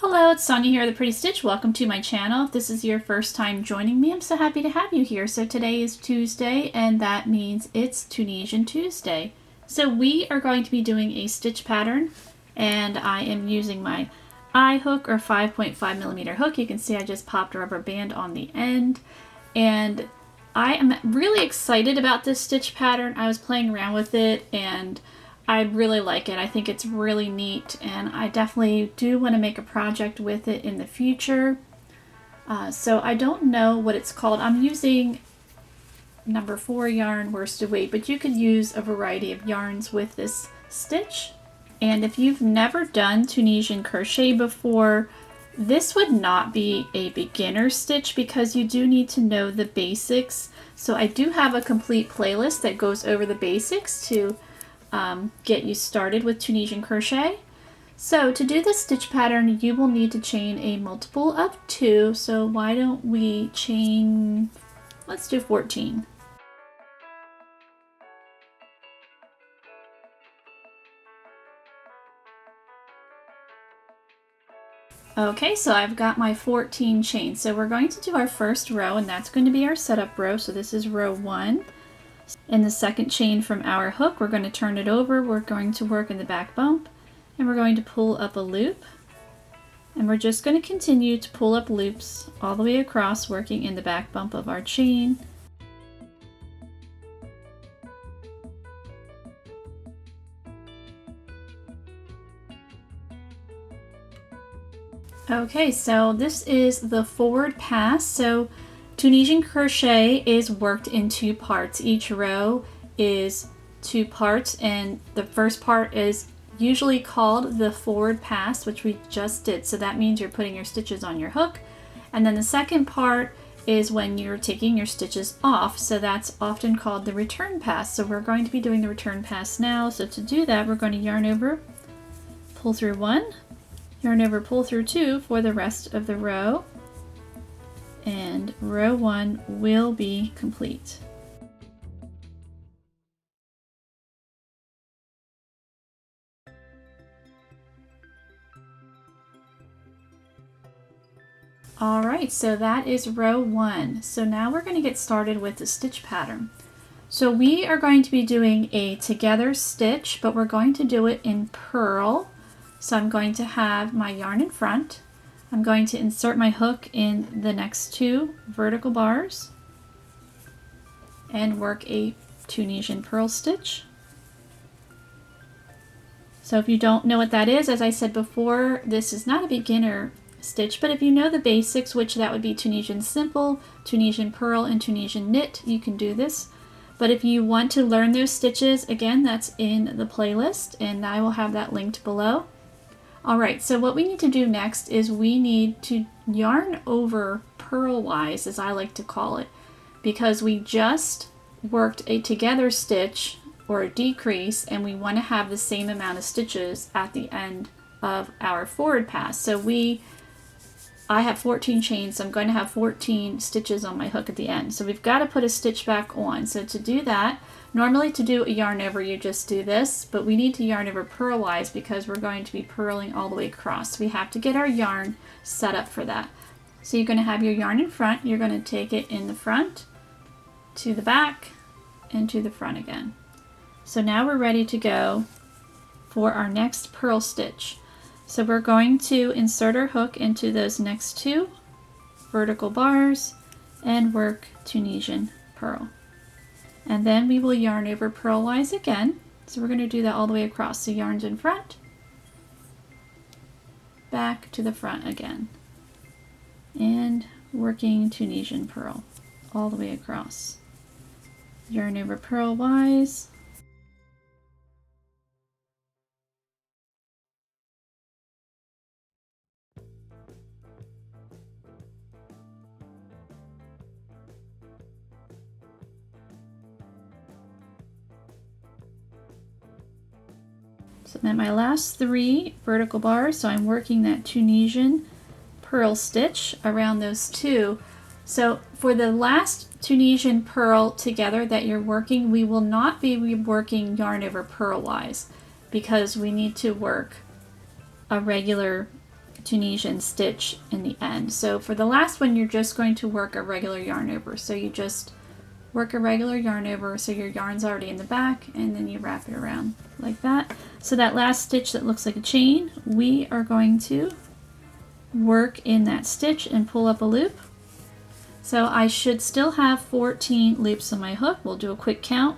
Hello, it's Sonia here, The Pretty Stitch. Welcome to my channel. If this is your first time joining me, I'm so happy to have you here. So today is Tuesday, and that means it's Tunisian Tuesday. So we are going to be doing a stitch pattern, and I am using my eye hook or 5.5mm hook. You can see I just popped a rubber band on the end, and I am really excited about this stitch pattern. I was playing around with it, and I really like it. I think it's really neat, and I definitely do want to make a project with it in the future. So I don't know what it's called. I'm using number 4 yarn worsted weight, but you could use a variety of yarns with this stitch. And if you've never done Tunisian crochet before, this would not be a beginner stitch because you do need to know the basics. So I do have a complete playlist that goes over the basics to get you started with Tunisian crochet. So to do this stitch pattern, you will need to chain a multiple of 2. So why don't we chain, let's do 14. Okay, so I've got my 14 chains. So we're going to do our first row, and that's going to be our setup row. So this is row 1. In the second chain from our hook, we're going to turn it over, we're going to work in the back bump, and we're going to pull up a loop. And we're just going to continue to pull up loops all the way across, working in the back bump of our chain. Okay, so this is the forward pass. So Tunisian crochet is worked in 2 parts. Each row is 2 parts, and the first part is usually called the forward pass, which we just did. So that means you're putting your stitches on your hook. And then the second part is when you're taking your stitches off. So that's often called the return pass. So we're going to be doing the return pass now. So to do that, we're going to yarn over, pull through 1, yarn over, pull through 2 for the rest of the row. And row 1 will be complete. Alright, so that is row 1. So now we're going to get started with the stitch pattern. So we are going to be doing a together stitch, but we're going to do it in purl. So I'm going to have my yarn in front. I'm going to insert my hook in the next 2 vertical bars and work a Tunisian purl stitch. So if you don't know what that is, as I said before, this is not a beginner stitch, but if you know the basics, which that would be Tunisian simple, Tunisian purl, and Tunisian knit, you can do this. But if you want to learn those stitches, again, that's in the playlist, and I will have that linked below. Alright, so what we need to do next is we need to yarn over purlwise, as I like to call it, because we just worked a together stitch or a decrease, and we want to have the same amount of stitches at the end of our forward pass. So I have 14 chains, so I'm going to have 14 stitches on my hook at the end. So we've got to put a stitch back on. So to do that, normally to do a yarn over, you just do this, but we need to yarn over purlwise because we're going to be purling all the way across. So we have to get our yarn set up for that. So you're going to have your yarn in front, you're going to take it in the front, to the back, and to the front again. So now we're ready to go for our next purl stitch. So we're going to insert our hook into those next 2 vertical bars and work Tunisian purl. And then we will yarn over purlwise again. So we're going to do that all the way across. So yarn's in front, back to the front again, and working Tunisian purl all the way across. Yarn over purlwise. So then my last 3 vertical bars, so I'm working that Tunisian purl stitch around those 2. So for the last Tunisian purl together that you're working, we will not be working yarn over purlwise because we need to work a regular Tunisian stitch in the end. So for the last one, you're just going to work a regular yarn over. So you just work a regular yarn over so your yarn's already in the back, and then you wrap it around like that. So that last stitch that looks like a chain, we are going to work in that stitch and pull up a loop. So I should still have 14 loops on my hook. We'll do a quick count.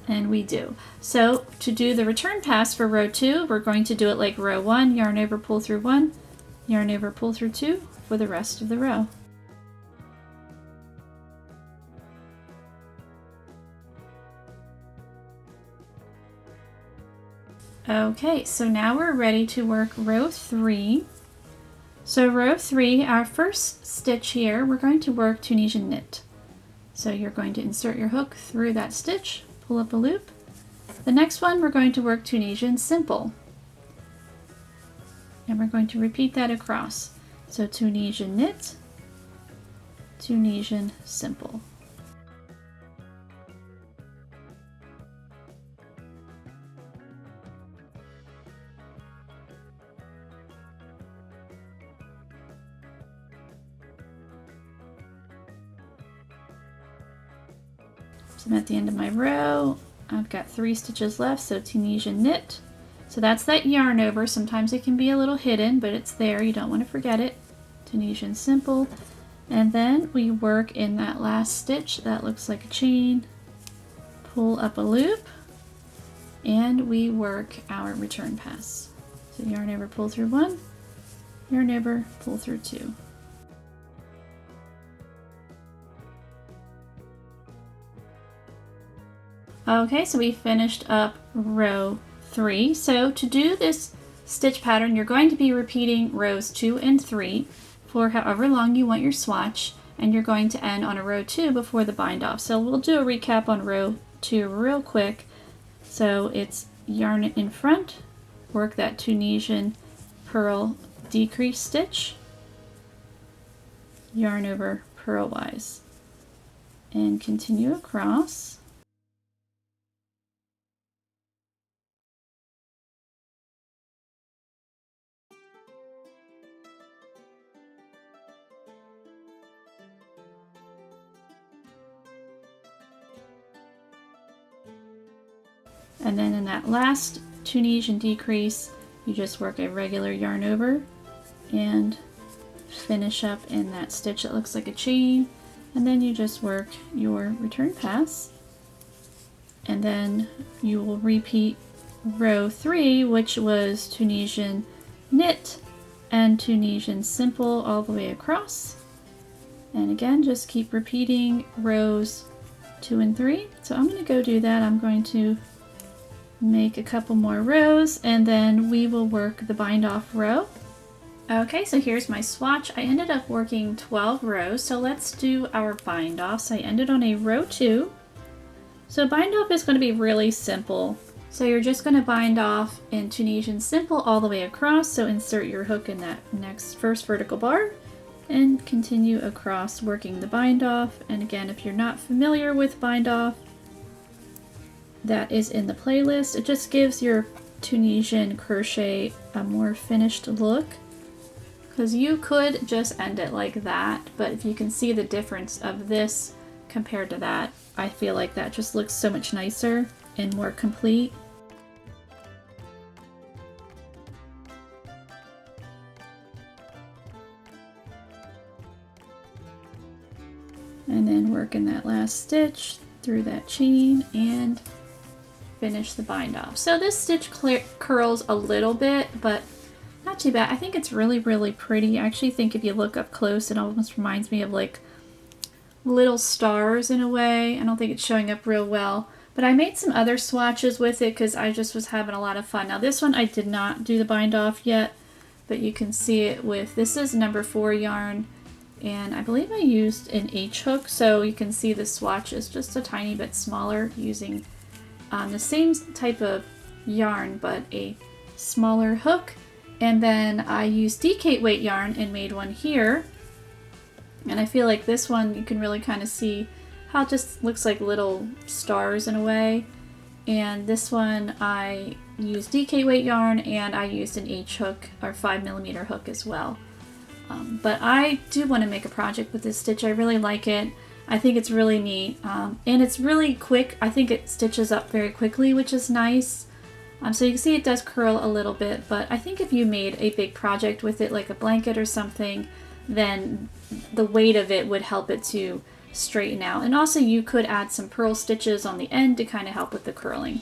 And we do. So to do the return pass for row 2, we're going to do it like row 1, yarn over, pull through 1, yarn over, pull through 2 for the rest of the row. Okay, so now we're ready to work row 3. So row 3, our first stitch here, we're going to work Tunisian knit. So you're going to insert your hook through that stitch, pull up a loop. The next one, we're going to work Tunisian simple. And we're going to repeat that across. So Tunisian knit, Tunisian simple. So I'm at the end of my row. I've got 3 stitches left, so Tunisian knit. So that's that yarn over. Sometimes it can be a little hidden, but it's there. You don't want to forget it. Tunisian simple. And then we work in that last stitch that looks like a chain. Pull up a loop, and we work our return pass. So yarn over, pull through 1, yarn over, pull through 2. Okay, so we finished up row 3. So to do this stitch pattern, you're going to be repeating rows 2 and 3 for however long you want your swatch, and you're going to end on a row 2 before the bind off. So we'll do a recap on row 2 real quick. So it's yarn in front, work that Tunisian purl decrease stitch, yarn over purlwise, and continue across. And then in that last Tunisian decrease, you just work a regular yarn over and finish up in that stitch that looks like a chain. And then you just work your return pass. And then you will repeat row 3, which was Tunisian knit and Tunisian simple all the way across. And again, just keep repeating rows 2 and 3. So I'm going to go do that. I'm going to make a couple more rows, and then we will work the bind off row. Okay, so here's my swatch. I ended up working 12 rows, so let's do our bind off. So I ended on a row 2. So bind off is going to be really simple. So you're just going to bind off in Tunisian simple all the way across. So insert your hook in that first vertical bar and continue across working the bind off. And again, if you're not familiar with bind off, that is in the playlist. It just gives your Tunisian crochet a more finished look, because you could just end it like that, but if you can see the difference of this compared to that, I feel like that just looks so much nicer and more complete. And then work in that last stitch through that chain and finish the bind off. So this stitch curls a little bit, but not too bad. I think it's really, really pretty. I actually think if you look up close, it almost reminds me of like little stars in a way. I don't think it's showing up real well, but I made some other swatches with it because I just was having a lot of fun. Now this one I did not do the bind off yet, but you can see it with, this is number 4 yarn, and I believe I used an H hook, so you can see the swatch is just a tiny bit smaller using the same type of yarn but a smaller hook. And then I used DK weight yarn and made one here, and I feel like this one you can really kind of see how it just looks like little stars in a way. And this one I used DK weight yarn, and I used an H hook or 5mm hook as well. But I do want to make a project with this stitch. I really like it. I think it's really neat, and it's really quick. I think it stitches up very quickly, which is nice. So you can see it does curl a little bit, but I think if you made a big project with it, like a blanket or something, then the weight of it would help it to straighten out. And also you could add some purl stitches on the end to kind of help with the curling.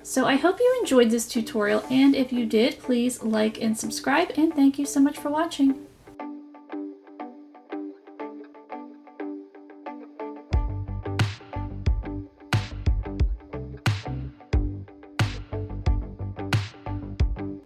So I hope you enjoyed this tutorial, and if you did, please like and subscribe, and thank you so much for watching.